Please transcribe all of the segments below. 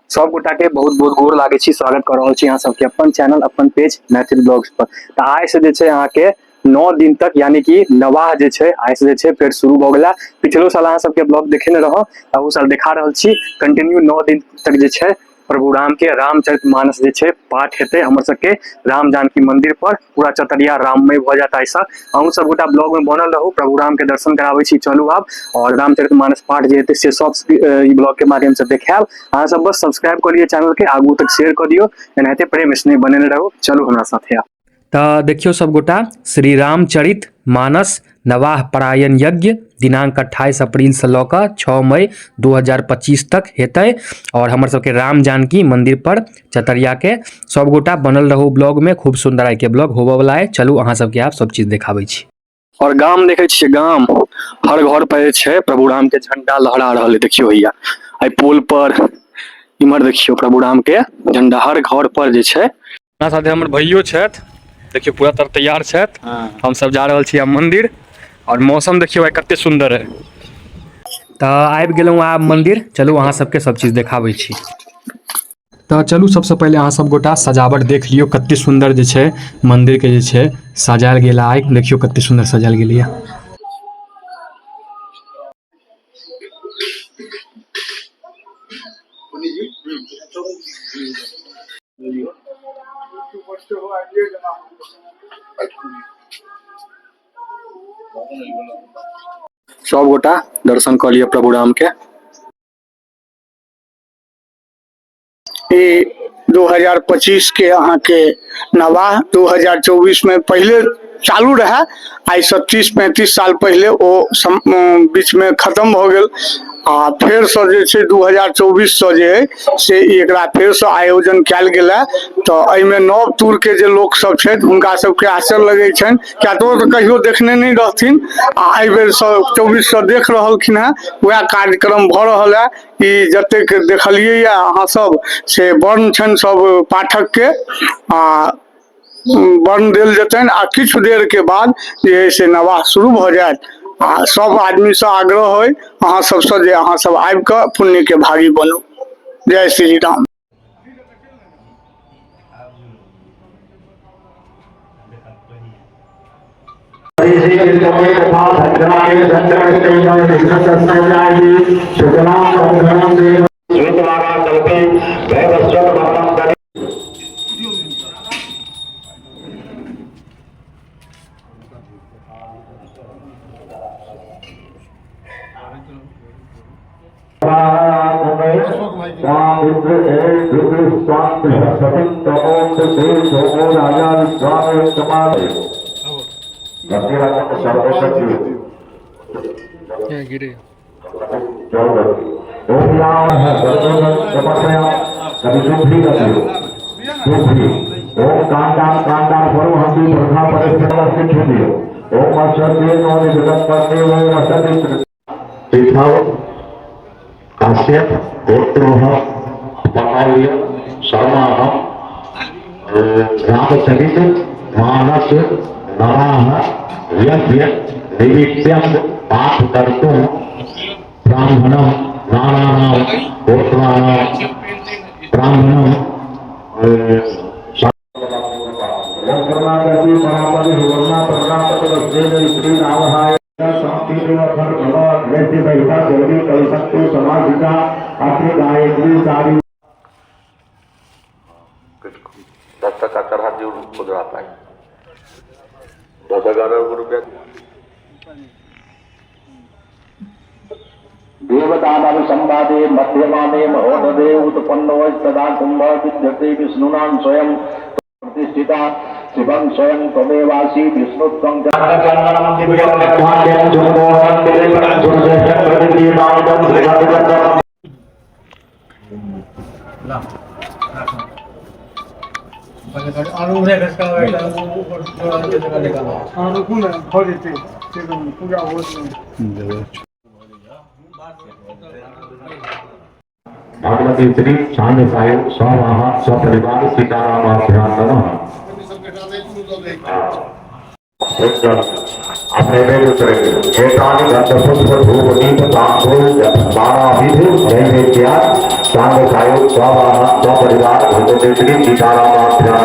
सब गोटा के बहुत बहुत गोर लागे छी, स्वागत कर रहा छी यहाँ सबके अपन चैनल अपन पेज मैथिल ब्लॉग्स पर। तो आइ से जे यहाँ के 9 दिन तक यानी कि नवाह जे है आइ से जे फिर शुरू भ गया। पिछलो साल अहाँ सबके ब्लॉग देखे रहो उ साल देखा रहा छी कंटिन्यू 9 दिन तक जे है प्रभु राम के रामचरितमानस जे है पाठ हेते हमर सबके राम जानकी मंदिर पर। पूरा चतरिया राममय हो जाता ऐसा। अहूँ सब गोटा ब्लॉग में बनल रहू, प्रभु राम के दर्शन करावे छी चलू आब। और रामचरितमानस पाठ जे हेते से सब ब्लॉग के माध्यम से देखाब। अहाँ सब बस सब्सक्राइब करिए चैनल के, आगू तक शेयर कर दियो, एनाहिते प्रेम स्नेह बने रहो। चलू हमरा साथे आब। तो देखियो सब गोटा श्री रामचरित मानस नवाह परायण यज्ञ दिनांक 28 अप्रैल से लौका 6 मई 2025 तक हेतै। और हमर सबके राम जानकी मंदिर पर चतरिया के सब गोटा बनल रहो ब्लॉग में। खूब सुंदर आइ के ब्लॉग होबे वाला है। चलू अहाँ सबके आप सब चीज देखाबै छी। और गाम देखे छियै, गाम हर घर पर छै प्रभु राम के झंडा लहरा रहल है। देखियो भैया आई पोल पर इमहर देखियो प्रभु राम के झंडा हर घर पर जे छै। हमरा साथे हमर भइयो छथि, देखियो पूरा तरह तैयार छथि। हम सब जा रहल छी आब मंदिर। और मौसम देखियो आई कते सुंदर है। तो आबि गेलहुँ आब मंदिर, चलू अहाँ सबके सब चीज देखाबै छी। तो चलू सबसे पहले अहाँ सब गोटा सजावट देख लियो, कते सुंदर जे छै मंदिर के जे छै सजायल गेल। आइ देखियो कते सुंदर सजायल गेल है। सब गोटा दर्शन कर लिया प्रभु राम के। 2025 के अहाँ के नवाह 2024 में पहले चालू रहा। आई 37-35 साल पहले वो बीच में खत्म हो गल। आ फिर से जे छै 2024 से जे है से एकरा फिर से आयोजन कैल गेला। तो एहिमे नव टूर के जे लोक सब छै हुनका सबके आश्चर्य लगे छन, क्या तो कहियो देखने नहीं रहथिन। आ एहि बेर से 24 से देख रहलखिन है, वह कार्यक्रम भ रहल है। ई जतेक देखलिए या अहाँ सब से वर्ण छन सब पाठक के आ वर्ण देल जेतन। आ किछ देर के बाद जे है से नवाह शुरू भ जायत। आ सब आदमी से आग्रह होय अहाँ सब से जे अहाँ सब आबि के पुण्य के भागी बनू। जय श्री राम। काश्यप गोत्रोह पहाड़ीय शर्माह रामचरित मानस नवाह यज्ञ निमित्तं पाठ कर्तुं ब्राह्मणं नानानां गोत्राणां ब्राह्मणं दस्तक का तरह जो खुद आता है 10,000 रुपया। देवदानव संवादे मध्यमाने महोदधे उत्पन्नो तदा कुंभ विद्यते विष्णुनां स्वयं प्रतिष्ठिता शिवं स्वयं तमेवासी विष्णुत्वं और उन्हें घसका हुआ है ऊपर जगह निकालो हाँ रुकू ना हो जेते पूजा हो भगवती श्री चांद साहिब स्वाहा स्वपरिवार सीताराम अभ्यान नमः अपने में उतरेंगे एकानी गंध पुष्प धूप दीप तांबूल बारा विधि नैवेद्या चांद साहिब स्वाहा स्वपरिवार भगवती श्री सीताराम अभ्यान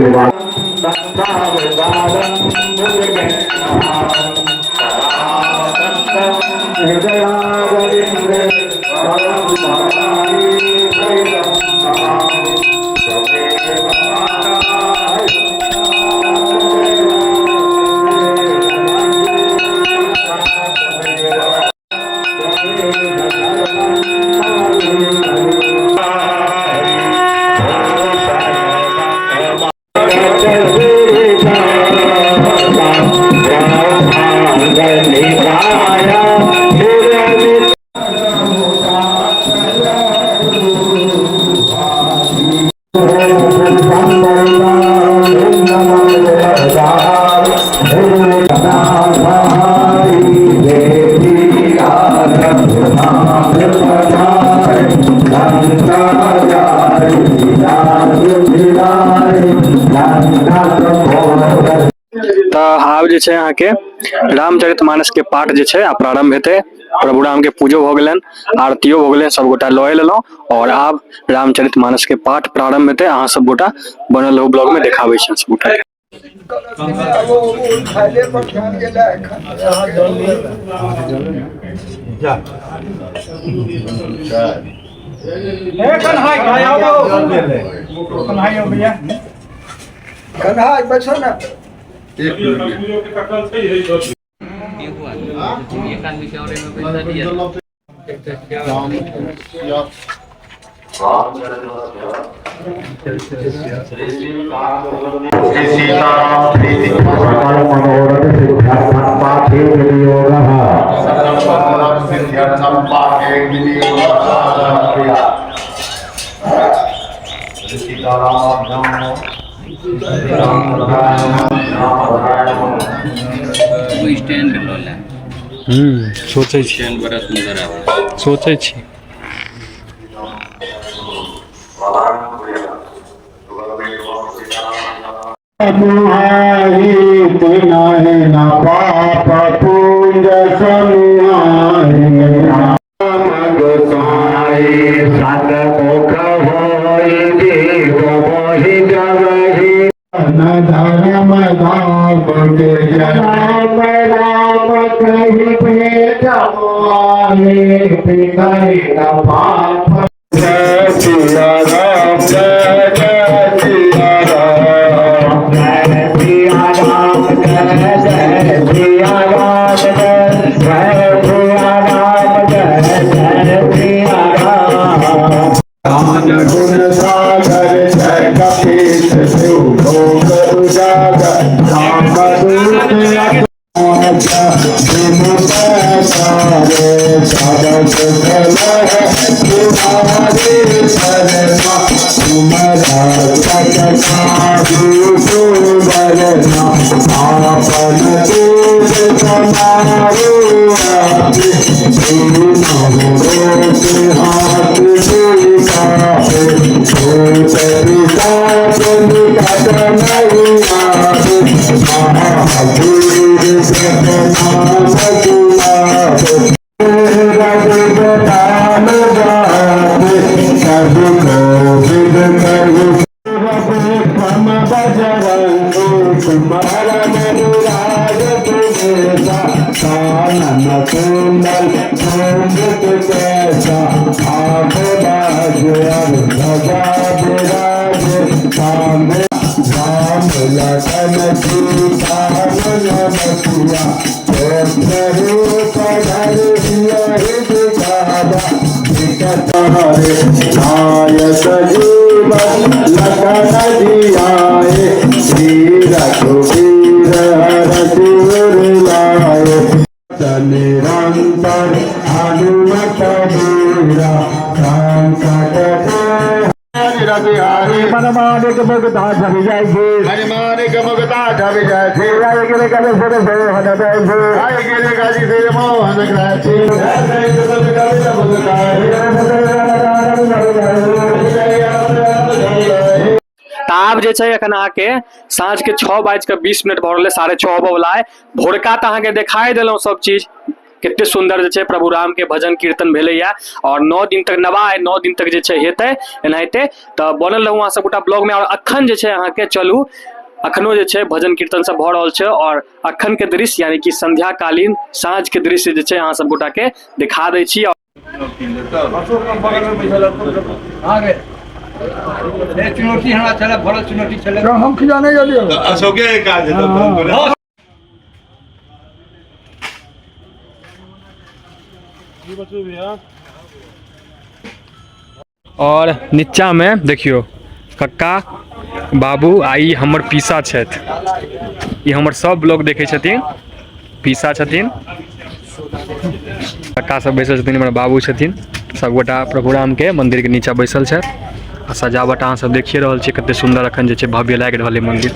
नमः तो आब जे छै अहाँ के रामचरितमानस के पाठ जे छै आब प्रारंभ हेतै। प्रभु राम के पूजो भ गेलनि, आरतियो भ गेलनि, सब गोटा लए लेलहुँ और आब रामचरितमानस के पाठ प्रारंभ हेतै। अहाँ सब गोटा बनल रहू, ब्लॉग में देखाबै छी सब गोटा। कन्हाई बचो ना सोचै छी, बड़ा सुंदर है। सोचै छी। हनुमान के मुगता ढल जाए हनुमान के मुगता ढल जाए राय गिरे का से मोहन बैठे राय गिरे का जी से मोहन आब जे छै एखन अहाँके साँझ के 6:20 भऽ रहलै, 6:30 होबऽ वाला है। भोरका तऽ अहाँके देखाई देलहुँ सब चीज, कते सुंदर जे छै प्रभु राम के भजन कीर्तन भेलैया और 9 दिन तक नवा है, 9 दिन तक जे छै हेतै एनाहिते। तऽ बनल रहू अहाँ सबगोटा ब्लॉग में। और अखन जे छै अहाँके चलू, अखनो जे छै भजन कीर्तन सब भऽ रहल छै और अखन के दृश्य यानी कि संध्या कालीन साँझ के दृश्य जे छै अहाँ सब गोटा के दिखा दै छी। चुनौती हमरा चला भरल चुनौती चले हम खिजाने गेलिए अशोके काज है। और नीचा में देखियो कक्का बाबू आई हमर पीसा छथि, ई हमर सब लोग देखे छथिन, पीसा छथिन, कक्का सब बैसल छथिन, हमर बाबू छथिन, सबगोटा प्रभु राम के मंदिर के नीचा बैसल छथि। सजावट अहाँ सब देखिए रहल छियै कते सुंदर अखन जे छै भव्य लागि रहल है मंदिर।